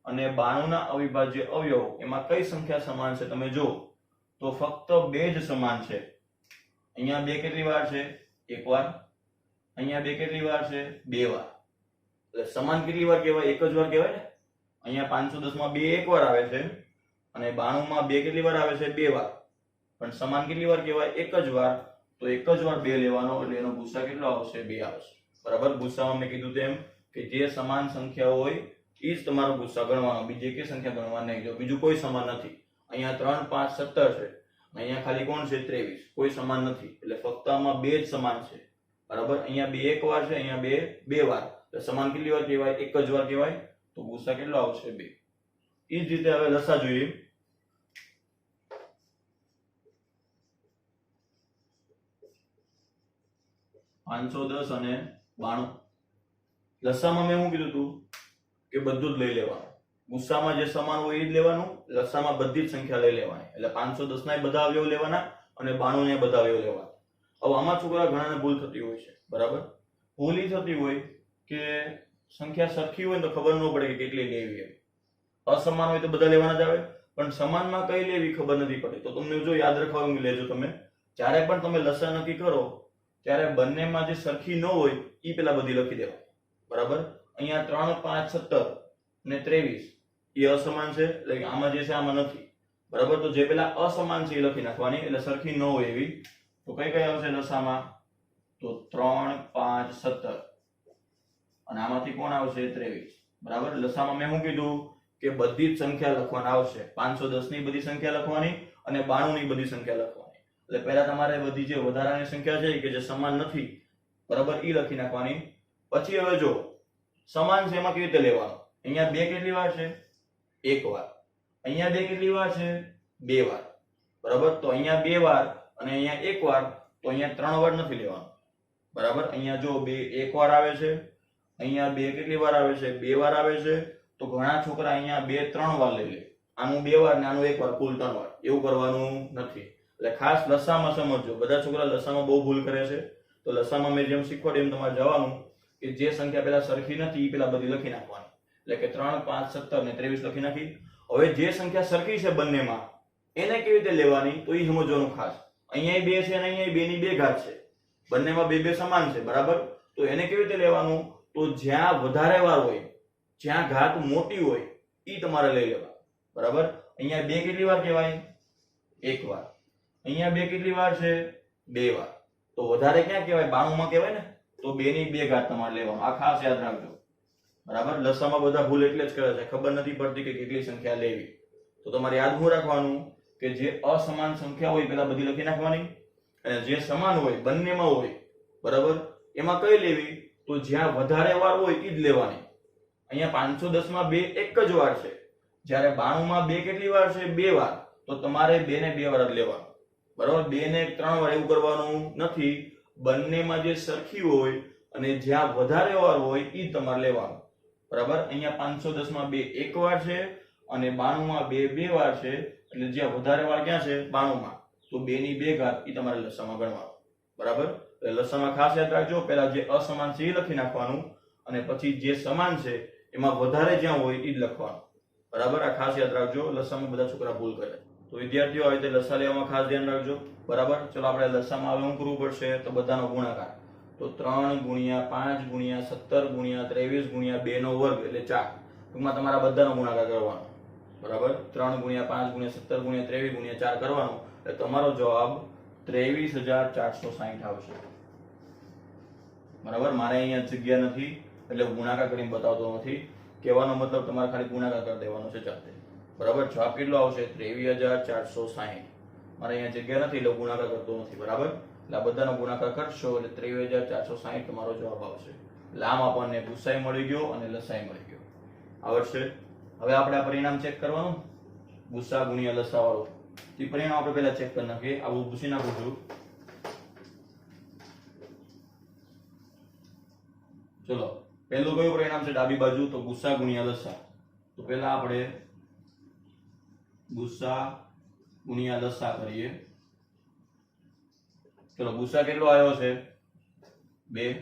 અને 92 ના અવિભાજ્ય અવયવ એમાં કઈ સંખ્યા સમાન છે તમે જો તો ફક્ત 2 જ સમાન છે. અહીંયા 2 કેટલી વાર છે? 1 વાર. અહીંયા 2 કેટલી વાર છે? 2 વાર. એટલે સમાન કેટલી વાર કહેવાય? એક જ વાર કહેવાય ને. અહીંયા 510 માં 2 એક વાર આવે છે અને 92 માં 2 કેટલી વાર આવે છે? 2 વાર. પણ સમાન કેટલી વાર કહેવાય? એક જ વાર. તો એક જ વાર 2 લેવાનો એટલે એનો ગુસ્સા કેટલો આવશે? 2 આવશે. બરાબર? ગુસ્સામાં મેં કીધું તેમ કે જે સમાન સંખ્યા હોય એ જ તમારો ગુસ્સા ગણવાનો, બીજી એકે સંખ્યા ગણવા નહીં. જો બીજું કોઈ સમાન નથી, અહીંયા 3 5 17 છે, અહીંયા ખાલી કોણ છે? 23. કોઈ સમાન નથી એટલે ફક્ત આમાં 2 જ સમાન છે. બરાબર? અહીંયા 2 એક વાર છે, અહીંયા 2 2 વાર. એટલે સમાન કેટલી વાર કહેવાય? એક જ વાર કહેવાય. તો ગુસ્સા કેટલો આવશે? 2. એ જ રીતે હવે લસા જોઈએ. $510 અને 92. લસામાં મેં શું કીધું હતું કે બધું જ લઈ લેવાનું. ગુસ્સામાં જે સમાન હોય એ જ લેવાનું, લસામાં બધી જ સંખ્યા લઈ લેવાની. એટલે 510 ના બધા અવયવ લેવાના અને 92 ના બધા અવયવ લેવાના. હવે આમાં છોકરા ઘણાને ભૂલ થતી હોય છે. બરાબર? ભૂલ એ થતી હોય કે સંખ્યા સરખી હોય તો ખબર ન પડે કે કેટલી લેવી એમ. અસમાન હોય તો બધા લેવાના જ આવે, પણ સમાનમાં કઈ લેવી ખબર નથી પડતી. તો તમને જો યાદ રાખવાનું લેજો તમે, જ્યારે પણ તમે લસા નક્કી કરો ત્યારે બંનેમાં જે સરખી ન હોય એ પેલા બધી લખી દેવાની. બરાબર? અહીંયા 3 5 17 ને 23 એ અસમાન છે એટલે કે આમાં જે છે આમાં નથી. બરાબર? તો જે પેલા અસમાન છે એ લખી નાખવાની એટલે સરખી ન હોય એવી. તો કઈ કઈ આવશે લસામાં? તો 3 5 17 અને આમાંથી કોણ આવશે? 23. બરાબર? લસામાં મેં શું કીધું કે બધી જ સંખ્યા લખવાના આવશે. 510 ની બધી સંખ્યા લખવાની અને 92 ની બધી સંખ્યા લખવાની. એટલે પહેલા તમારે બધી જે વધારાની સંખ્યા છે કે જે સમાન નથી, બરાબર, એ લખી નાખવાની. પછી હવે જો સમાન છે એમાં કેવી રીતે લેવાનું? અહીંયા 2 કેટલી વાર છે? 1 વાર. અહીંયા 2 કેટલી વાર છે? 2 વાર. બરાબર? તો અહીંયા 2 વાર અને અહીંયા 1 વાર. તો અહીંયા 3 વાર નથી લેવાનું. બરાબર? અહીંયા જો 2 1 વાર આવે છે, અહીંયા 2 કેટલી વાર આવે છે? 2 વાર આવે છે. તો ઘણા છોકરા અહીંયા 2 3 વાર લઈ લે. આનું 2 વાર ને આનું 1 વાર, કુલ 3 વાર. એવું કરવાનું નથી. એટલે ખાસ લસામાં સમજજો. બધા છોકરા લસામાં બહુ ભૂલ કરે છે. તો લસામાં મેં જેમ શીખવાડ્યું એમ તમારે જવાનું કે જે સંખ્યા પેલા સરખી નથી એ પેલા બધી લખી નાખવાની. એટલે કે 3 5 17 ને 23 લખી નાખી. હવે જે સંખ્યા સરખી છે બંનેમાં એને કેવી રીતે લેવાની તો એ સમજવાનું ખાસ. અહીંયા 2 છે અને અહીંયા 2 ની 2 ઘાત છે. બંનેમાં 2 2 સમાન છે. બરાબર? તો એને કેવી રીતે લેવાનું? તો જ્યાં વધારે વાર હોય, જ્યાં ઘાત મોટી હોય એ તમારે લઈ લેવા. બરાબર? અહીંયા 2 કેટલી વાર કહેવાય? 1 વાર. અહીંયા 2 કેટલી વાર છે? 2 વાર. તો વધારે ક્યાં કહેવાય? 92 માં કહેવાય ને. તો 2 ની 2 ઘાત તમારે લેવાનું. આ ખાસ યાદ રાખજો. બરાબર? લસામાં બધા ભૂલ એટલે જ કરે છે, ખબર નથી પડતી કે કેટલી સંખ્યા લેવી. તો તમારે યાદ શું રાખવાનું કે જે અસમાન સંખ્યા હોય પેલા બધી લખી નાખવાની અને જે સમાન હોય બંનેમાં હોય, બરાબર, એમાં કઈ લેવી? તો જ્યાં વધારે વાર હોય એ જ લેવાની. અહીંયા 510 માં 2 એક જ વાર છે, જ્યારે 92 માં 2 કેટલી વાર છે? 2 વાર. તો તમારે 2 ને 2 વાર જ લેવાનું. બરાબર? 2 ને 3 વાર એવું કરવાનું નથી. બંનેમાં જે સરખી હોય અને જ્યાં વધારે વાર હોય એ તમારે લેવાનું. બરાબર? અહીંયા 510 માં 2 એક વાર છે અને 92 માં 2 2 વાર છે. એટલે જ્યાં વધારે વાર ક્યાં છે? 92 માં. તો 2 ની 2 ઘાત એ તમારે લસામાં ગણવાનું. બરાબર. એટલે લસામાં ખાસ યાદ રાખજો, પહેલા જે અસમાન છે એ લખી નાખવાનું અને પછી જે સમાન છે એમાં વધારે જ્યાં હોય એ જ લખવાનું. બરાબર, આ ખાસ યાદ રાખજો. લસામાં બધા છોકરા ભૂલ કરે. તો વિદ્યાર્થીઓ આવી રીતે લસા લેવામાં ખાસ ધ્યાન રાખજો. બરાબર, ચલો આપણે લસામાં હવે શું કરવું પડશે, તો બધાનો ગુણાકાર. તો 3 ગુણ્યા 5 ગુણ્યા 17 ગુણ્યા 23 ગુણ્યા 2 નો વર્ગ એટલે 4. ટૂંકમાં તમારા બધાનો ગુણાકાર કરવાનો. બરાબર, 3 ગુણ્યા 5 ગુણ્યા 17 ગુણ્યા 23 ગુણ્યા 4 કરવાનો એટલે તમારો જવાબ 23,460 આવશે. બરાબર, મારે અહીંયા જગ્યા નથી એટલે ગુણાકાર કરીને બતાવતો નથી. કહેવાનો મતલબ તમારે ખાલી ગુણાકાર કરી દેવાનો છે જાતે. બરાબર, જવાબ કેટલો આવશે 23,460. મારે અહીંયા જગ્યા નથી એટલે ગુણાકાર કરતો નથી. બરાબર, એટલે આ બધાનો ગુણાકાર કરશો એટલે 23,460 તમારો જવાબ આવશે. એટલે આમ આપણને ગુસાઈ મળી ગયો અને લસાઈ મળી ગયો. આવડશે. હવે આપણે આ પરિણામ ચેક કરવાનું, ગુસા ગુણ્યા લસા વાળું. તે પરિણામ આપણે પહેલા ચેક કરી નાખીએ. આવું ભૂસી નાખું છું. ચલો, પહેલું કયું પરિણામ છે ડાબી બાજુ, તો ગુસા ગુણ્યા લસા. તો પહેલા આપણે ગુસા ગુણ્યા લસા કરીએ. ચલો, ગુસા કેટલો આવ્યો છે 2,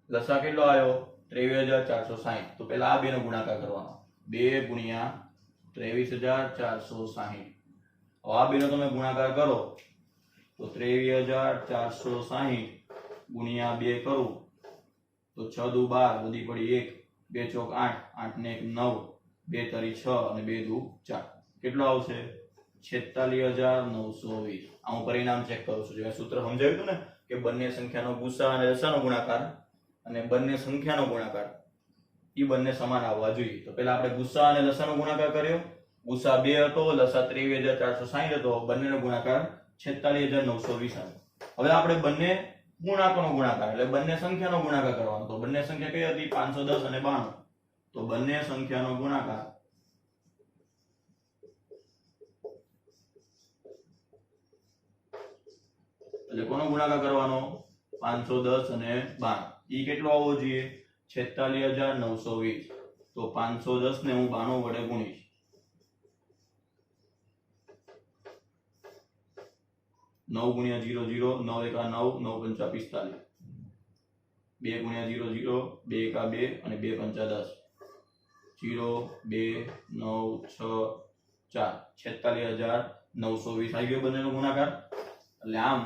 લસા કેટલો આવ્યો 23,460. તો પહેલા આ બે નો ગુણાકાર કરવાનો. 2 ગુણ્યા 23,460. આ બે નો તમે ગુણાકાર કરો તો 23,460 ગુણ્યા 2 કરું તો 6 દુ 12, વધી પડી 1, 2 ચોક 8, 8 ને 1 9, 2 તરી 6 અને 2 દુ 4. કેટલો આવશે 46,920. આ હું પરિણામ ચેક કરું છું. જે સૂત્ર સમજાવ્યું હતું ને કે બંને સંખ્યાનો ગુસા અને લસાનો ગુણાકાર અને બંને સંખ્યાનો ગુણાકાર એ બંને સમાન આવવા જોઈએ. તો પહેલા આપણે ગુસા અને લસાનો ગુણાકાર કર્યો. ગુસા 2 હતો, લસા 23,460 હતો. બંનેનો ગુણાકાર 46,920. હવે આપણે બંને ગુણાકારનો ગુણાકાર એટલે બંને સંખ્યાનો ગુણાકાર કરવાનો. તો બંને સંખ્યા કઈ હતી 510 અને 92. તો બંને સંખ્યાનો ગુણાકાર એટલે કોનો ગુણાકાર કરવાનો 510 અને 92. ઈ કેટલો આવવો જોઈએ 46,920. તો 510 ને હું 92 વડે ગુણીશ. 9 ગુણ્યા 0 0, 9 એકા 9, 9 પંચા 45. 2 ગુણ્યા 0 0, 2 એકા 2 અને 2 પંચા 10. 0 2 9 6 4, 46,920 આવી ગયો બંનેનો ગુણાકાર. એટલે આમ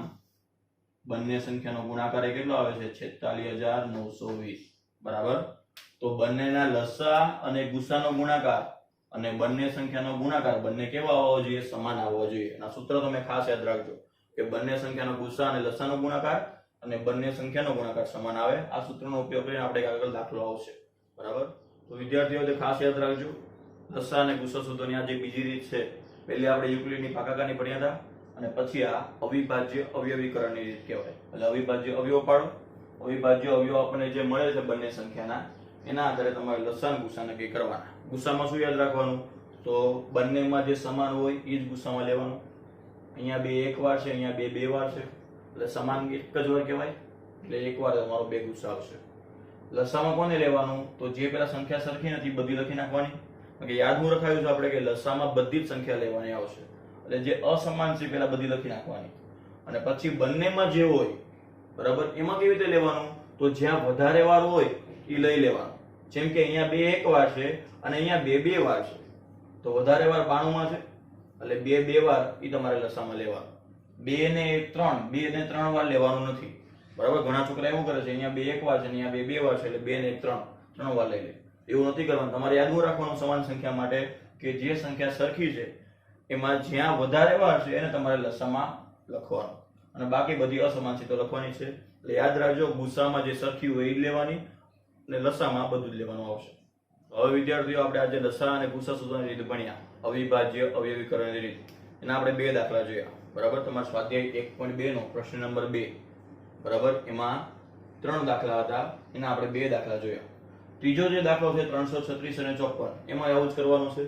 બંને સંખ્યાનો ગુણાકાર એ કેટલો આવે છે 46,920. બરાબર. તો બંનેના લસા અને ગુસાનો ગુણાકાર અને બંને સંખ્યાનો ગુણાકાર બંને કેવા આવવો જોઈએ સમાન આવવો જોઈએ. આ સૂત્ર તમે ખાસ યાદ રાખજો કે બંને સંખ્યાનો ગુસા અને લસાનો ગુણાકાર અને બંને સંખ્યાનો ગુણાકાર સમાન આવે. આ સૂત્રનો ઉપયોગ કરીને આપણે આગળ દાખલો આવશે. બરાબર. તો વિદ્યાર્થીઓ ખાસ યાદ રાખજો, લસા અને ગુસા શોધવાની આ જે બીજી રીત છે, પહેલી આપણે યુક્લિડની ભાગાકારની ભણ્યા હતા અને પછી આ અવિભાજ્ય અવયવીકરણની રીત કહેવાય. એટલે અવિભાજ્ય અવયવ પાડો. અવિભાજ્ય અવયવ આપણને જે મળે છે બંને સંખ્યાના, એના આધારે તમારે લસા અને ગુસા નક્કી કરવાના. ગુસામાં શું યાદ રાખવાનું, તો બંનેમાં જે સમાન હોય એ જ ગુસામાં લેવાનું. અહીંયા 2 એક વાર છે, અહીંયા 2 બે વાર છે, એટલે સમાન એક જ વાર કહેવાય. એટલે એક વાર તમારો 2 ગુસા આવશે. લસામાં કોને લેવાનું, તો જે પેલા સંખ્યા સરખી નથી બધી લખી નાખવાની. કે યાદ હું રખાયું છે આપણે કે લસામાં બધી જ સંખ્યા લેવાની આવશે. એટલે જે અસમાન છે પેલા બધી લખી નાખવાની અને પછી બંનેમાં જે હોય બરાબર એમાં કેવી રીતે લેવાનું, તો જ્યાં વધારે વાર હોય એ લઈ લેવાનું. જેમ કે અહીંયા 2 એક વાર છે અને અહીંયા 2 બે વાર છે, તો વધારે વાર 92 માં છે એટલે 2 બે વાર એ તમારે લસામાં લેવાનું. 2 ને 3, 2 ને 3 વાર લેવાનું નથી. બરાબર. ઘણા છોકરા એવું કરે છે અહીંયા 2 એક વાર છે અને અહીંયા 2 બે વાર છે એટલે 2 ને 3 વાર લઈ લે. એવું નથી કરવાનું. તમારે યાદ રાખવાનું સમાન સંખ્યા માટે કે જે સંખ્યા સરખી છે એમાં જ્યાં વધારે વાર છે એને તમારે લસામાં લખવાનું અને બાકી બધી અસમાન છે તો લખવાની છે. એટલે યાદ રાખજો, ગુસામાં જે સરખી હોય એ જ લેવાની અને લસામાં બધું જ લેવાનું આવશે. હવે વિદ્યાર્થીઓ આપણે આજે લસા અને ગુસા શોધવાની રીત ભણ્યા, અવિભાજ્ય અવયવીકરણની રીત. એના આપણે 2 દાખલા જોયા. બરાબર. તમારા સ્વાધ્યાય 1.2 નો પ્રશ્ન નંબર 2. બરાબર. એમાં 3 દાખલા હતા, એના આપણે 2 દાખલા જોયા. ત્રીજો જે દાખલો છે 336 અને 54, એમાં આવું જ કરવાનું છે.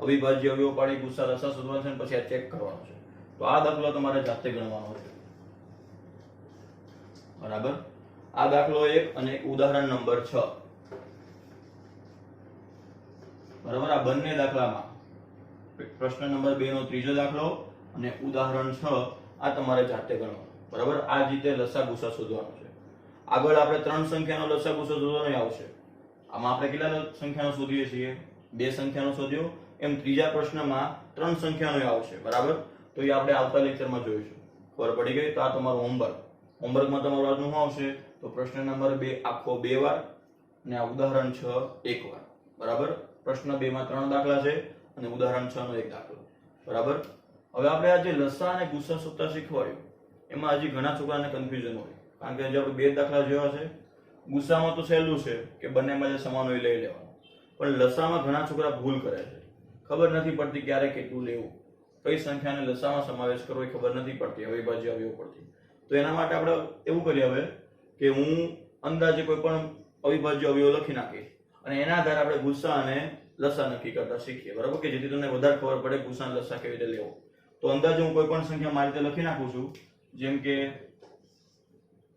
અવિભાજ્ય અવયવ પાડી ગુસા લસા શોધવાનું છે અને પછી આ ચેક કરવાનું છે. તો આ દાખલો તમારે જાતે ગણવાનો છે. બરાબર. આ દાખલો 1 અને ઉદાહરણ નંબર 6. બરાબર. આ બંને દાખલામાં પ્રશ્ન નંબર 2 નો ત્રીજો દાખલો અને ઉદાહરણ 6 આ તમારે જાતે ગણવાનું. બરાબર. આ જ રીતે લસા ગુસા શોધવાનો છે. આગળ આપણે 3 સંખ્યાનો લસા ગુસા શોધવાનો આવશે. આમાં આપણે કેટલા સંખ્યાનો શોધીએ છીએ? 2 સંખ્યાનો શોધ્યો. એમ ત્રીજા પ્રશ્નમાં 3 સંખ્યાનો આવશે. બરાબર. તો એ આપણે આવતા લેક્ચરમાં જોઈશું. ખબર પડી ગઈ? તો આ તમારું હોમવર્ક. હોમવર્કમાં તમારું આજનું શું આવશે? તો પ્રશ્ન નંબર 2 આખો 2 વાર અને આ ઉદાહરણ 6 1 વાર. બરાબર. પ્રશ્ન 2 માં 3 દાખલા છે અને ઉદાહરણ 6 નો 1 દાખલો. બરાબર. હવે આપણે આ જે લસા અને ગુસા શોધતા શીખવાડ્યું એમાં હજી ઘણા છોકરાને કન્ફ્યુઝન હોય, કારણ કે હજી આપણે 2 દાખલા જોયા છે. ગુસામાં તો સહેલું છે કે બંનેમાં જે સમાન હોય લઈ લેવાનું, પણ લસામાં ઘણા છોકરા ભૂલ કરે છે. ખબર નથી પડતી ક્યારે કેટલું લેવું, કઈ સંખ્યાને લસામાં સમાવેશ કરવો એ ખબર નથી પડતી અવિભાજ્ય અવયવ પરથી. તો એના માટે આપણે એવું કરીએ હવે કે હું અંદાજે કોઈ પણ અવિભાજ્ય અવયવ લખી નાખીશ અને એના આધારે આપણે ગુસા અને લસા નક્કી કરતા શીખીએ. બરાબર, કે જેથી તમને વધારે ખબર પડે ગુસા અને લસા કેવી રીતે લેવો. તો અંદાજે હું કોઈ પણ સંખ્યા મારી રીતે લખી નાખું છું, જેમ કે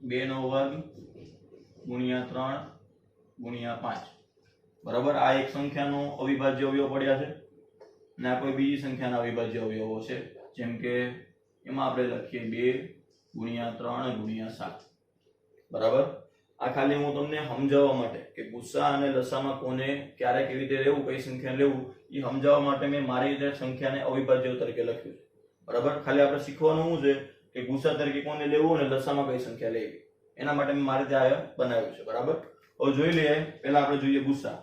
2 નો વર્ગ ગુણ્યા 3 ગુણ્યા 5. બરાબર. આ એક સંખ્યાનો અવિભાજ્ય અવયવ પડ્યા છે અને આ કોઈ બીજી સંખ્યાના અવિભાજ્ય અવયવો છે, જેમ કે એમાં આપણે લખીએ 2 ગુણ્યા 3 ગુણ્યા 7. બરાબર. આ ખાલી હું તમને સમજાવવા માટે કે ગુસા અને લસામાં કોને ક્યારે કેવી રીતે લેવું, કઈ સંખ્યા લેવું એ સમજાવવા માટે મેં મારી રીતે સંખ્યાને અવિભાજ્ય તરીકે લખ્યું છે. બરાબર. ખાલી આપણે શીખવાનું શું છે કે ગુસા તરીકે કોને લેવું અને લસામાં કઈ સંખ્યા લેવી, એના માટે મેં મારી રીતે આ બનાવ્યું છે. બરાબર. હવે જોઈ લઈએ. પહેલા આપણે જોઈએ ગુસા.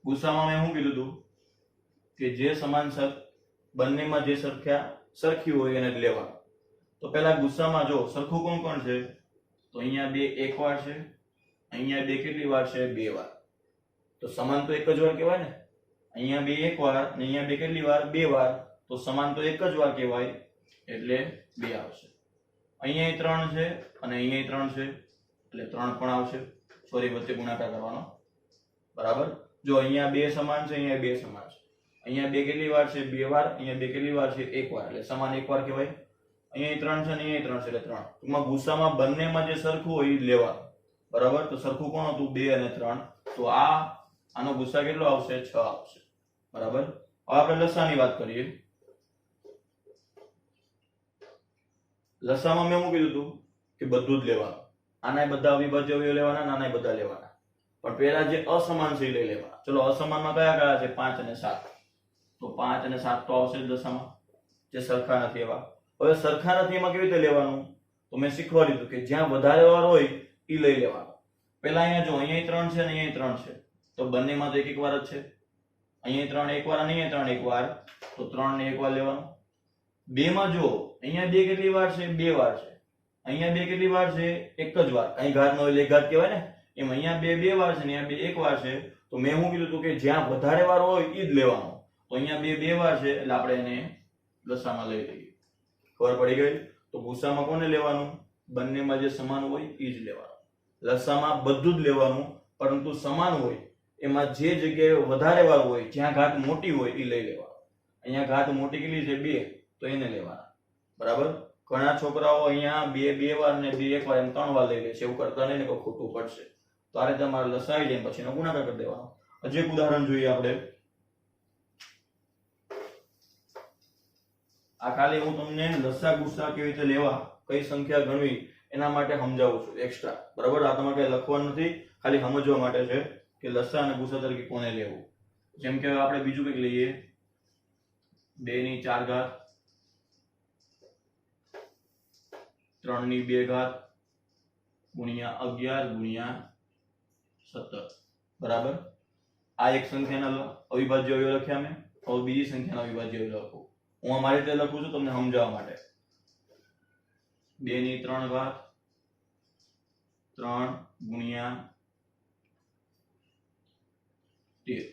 ગુસામાં મેં શું કીધું હતું કે જે સમાંતર બંનેમાં જે સરખી હોય એને જ લેવાનું. તો પહેલા ગુસામાં જો સરખું કોણ કોણ છે, તો અહીંયા 2 એક વાર છે, અહીંયા 2 કેટલી વાર છે? 2 વાર. તો સમાન તો એક જ વાર કહેવાય ને. અહીંયા 2 એક વાર અને અહીંયા 2 કેટલી વાર? 2 વાર. તો સમાન તો એક જ વાર કહેવાય એટલે 2 આવશે. અહીંયા 3 છે અને અહીંયા 3 છે એટલે 3 પણ આવશે. સોરી, વચ્ચે ગુણાકાર કરવાનો. બરાબર. જો અહીંયા 2 સમાન છે, અહીંયા 2 સમાન છે. અહીંયા 2 કેટલી વાર છે? 2 વાર. અહીંયા 2 કેટલી વાર છે? 1 વાર. એટલે સમાન 1 વાર કહેવાય. અહીંયા 3 છે અને અહીંયા 3 છે એટલે 3. ટૂંકમાં ગુસામાં બંનેમાં જે સરખું હોય એ જ લેવાનું. બરાબર. તો સરખું કોણ હતું? 2 અને 3. તો આનો ગુસા કેટલો આવશે? 6 આવશે. બરાબર. હવે આપણે લસાની વાત કરીએ. લસામાં મેં શું કીધું હતું કે બધું જ લેવાનું. આના બધા અવિભાજ્ય અવયવ લેવાના, નાના બધા લેવાના. પણ પહેલા જે અસમાન છે એ લઈ લેવાના. ચલો, અસમાનમાં કયા કયા છે? 5 અને 7. તો 5 અને 7 તો આવશે જ લસામાં, જે સરખા નથી એવા. હવે સરખા નથી એમાં કેવી રીતે લેવાનું? તો મેં શીખવાડ્યું હતું કે જ્યાં વધારે વાર હોય એ લઈ લેવાનો. પહેલા અહીંયા જો, અહીંયા 3 છે અને અહીંયા 3 છે, તો બંનેમાં તો એક એક વાર જ છે. અહીંયા 3 એક વાર અને અહીંયા 3 એક વાર, તો 3 ને એક વાર લેવાનું. 2 માં જો, અહીંયા 2 કેટલી વાર છે? 2 વાર છે. અહીંયા 2 કેટલી વાર છે? એક જ વાર. અહીં ઘાત નો એટલે એક ઘાત કહેવાય ને. એમ અહીંયા 2 વાર છે ને અહીંયા 2 એક વાર છે. તો મેં શું કીધું હતું કે જ્યાં વધારે વાર હોય એ જ લેવાનો. તો અહીંયા 2 વાર છે એટલે આપણે એને લસામાં લઈ લઈએ. ખબર પડી ગઈ? તો ગુસામાં કોને લેવાનું? બંનેમાં જે સમાન હોય એ જ લેવાનું. લસામાં બધું જ લેવાનું, પરંતુ સમાન હોય એમાં જે જગ્યાએ વધારે વાર હોય, જ્યાં ઘાત મોટી હોય એ લઈ લેવાનું. અહીંયા ઘાત મોટી કેટલી છે? 2. તો એને લેવાના. બરાબર. ઘણા છોકરાઓ અહીંયા 2 વાર ને 2 એક વાર એમ 3 વાર લઈ લે છે. એવું કરતા નહીં ને કોઈ ખોટું પડશે. તો આ રીતે તમારે લસાવી જાય પછી એનો ગુણાકાર કરી દેવાનો. હજી એક ઉદાહરણ જોઈએ આપણે. આ ખાલી હું તમને લસા ગુસા કેવી રીતે લેવા, કઈ સંખ્યા ગણવી એના માટે સમજાવું છું એક્સ્ટ્રા. બરાબર. આ તમારે કઈ લખવાનું નથી, ખાલી સમજવા માટે છે કે લસા અને ગુસા તરીકે કોને લેવું. જેમ કે આપણે બીજું કંઈક લઈએ. 2 ની 4 ઘાત, 3 ની 2 ઘાત ગુણ્યા 11 ગુણ્યા 17. બરાબર. આ એક સંખ્યાના અવિભાજ્ય અવયવ લખ્યા મેં. હવે બીજી સંખ્યાના અવિભાજ્ય અવયવ લખું. હું અમારી રીતે લખું છું તમને સમજાવવા માટે. 2 ની 3 ઘાત 3 ગુણ્યા 13.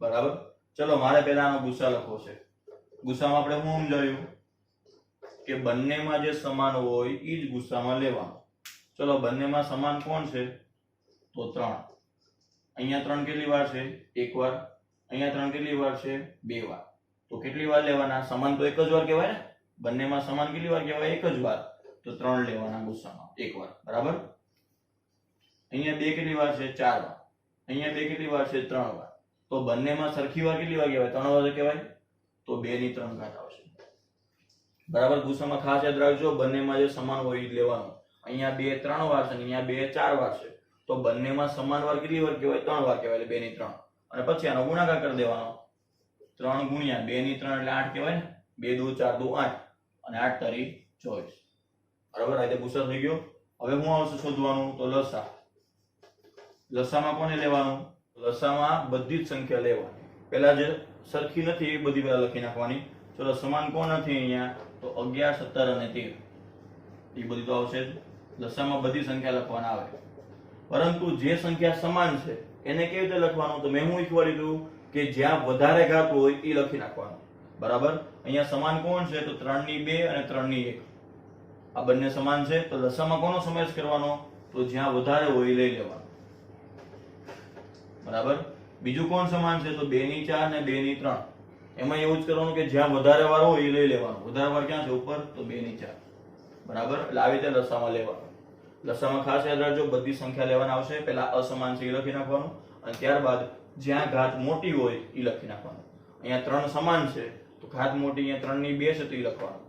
બરાબર. ચલો, મારે પહેલા આનો ગુસા લખવો છે. ગુસામાં આપણે શું સમજાવ્યું કે બંનેમાં જે સમાન હોય એ જ ગુસામાં લેવાનું. ચલો, બંનેમાં સમાન કોણ છે? તો 3. અહીંયા 3 કેટલી વાર છે? 1 વાર. અહીંયા 3 કેટલી વાર છે? 2 વાર. તો કેટલી વાર લેવાના? સમાન તો એક જ વાર કહેવાય ને. બંનેમાં સમાન કેટલી વાર કહેવાય? એક જ વાર. તો 3 લેવાના ગુસામાં, 1 વાર. બરાબર. અહીંયા 2 કેટલી વાર છે? 4 વાર. અહીંયા 2 કેટલી વાર છે? 3 વાર. તો બંનેમાં સરખી વાર કેટલી વાર કહેવાય? 3 વાર કહેવાય. તો 2 ની 3 ઘાત આવશે. બરાબર. ગુસામાં ખાસ યાદ રાખજો બંનેમાં જે સમાન હોય એ જ લેવાનું. અહીંયા 2 3 વાર છે અને અહીંયા 2 4 વાર છે, તો બંનેમાં સમાન વાર કેટલી વાર કહેવાય? 3 વાર કહેવાય, એટલે 2 ની 3. અને પછી આનો ગુણાકાર કરી દેવાનો. 3 ગુણ્યા 2 ની 3 એટલે 8 કહેવાય ને. 2 દુ 4 દુ 8 અને 8 તારી 24. બરાબર. આ રીતે ગુસા થઈ ગયો. હવે હું આવશે શોધવાનું તો લસા. લસામાં કોને લેવાનું? લસામાં બધી જ સંખ્યા લેવાની. પહેલા જે સરખી નથી એ બધી પહેલા લખી નાખવાની. ચલો સમાન કોણ નથી અહીંયા? તો 11 17 અને 13 એ બધી તો આવશે જ. લસામાં બધી સંખ્યા લખવાના આવે, પરંતુ જે સંખ્યા સમાન છે એને કેવી રીતે લખવાનું? તો મેં હું શીખવાડી દીધું કે જ્યાં વધારે ઘાત હોય એ લખી નાખવાનું. બરાબર. અહીંયા સમાન કોણ છે? તો 3 ની 2 અને 3 ની 1. આ બંને સમાન છે, તો લસામાં કોનો સમાવેશ કરવાનો? તો જ્યાં વધારે હોય એ લઈ લેવાનો. બરાબર. બીજું કોણ સમાન છે? તો 2 ની 4 અને 2 ની 3. એમાં એવું જ કરવાનું કે જ્યાં વધારે વાર હોય એ લઈ લેવાનું. વધારે વાર ક્યાં છે? ઉપર, તો 2 ની 4. બરાબર. એટલે આવી રીતે લસામાં લેવાનું. લસામાં ખાસ યાદ રાખજો બધી સંખ્યા લેવાના આવશે. પહેલા અસમાન છે એ લખી નાખવાનું અને ત્યારબાદ જ્યાં ઘાત મોટી હોય એ લખી નાખવાનું. અહીંયા 3 સમાન છે તો ઘાત મોટી અહીંયા 3 ની 2 છે તો એ લખવાનું.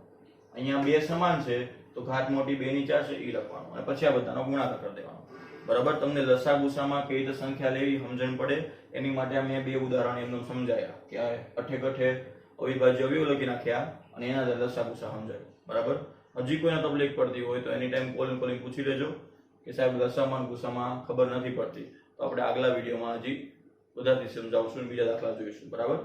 અહીંયા 2 સમાન છે તો ઘાત મોટી 2 ની 4 છે એ લખવાનું અને પછી આ બધાનો ગુણાકાર કરી દેવાનો. બરાબર. તમને લસા ગુસામાં કઈ રીતે સંખ્યા લેવી સમજણ પડે એની માટે મેં 2 ઉદાહરણ એમને સમજાયા કે અઠે કઠે અવિભાજ્ય અવયવ લખી નાખ્યા અને એના દ્વારા લસા ગુસા સમજાયું. બરાબર. હજી કોઈને તકલીફ પડતી હોય તો એની ટાઈમ કોલિંગ પૂછી લેજો કે સાહેબ લસામાં ગુસામાં ખબર નથી પડતી, તો આપણે આગલા વિડીયોમાં હજી બધાથી સમજાવશું, બીજા દાખલા જોઈશું. બરાબર.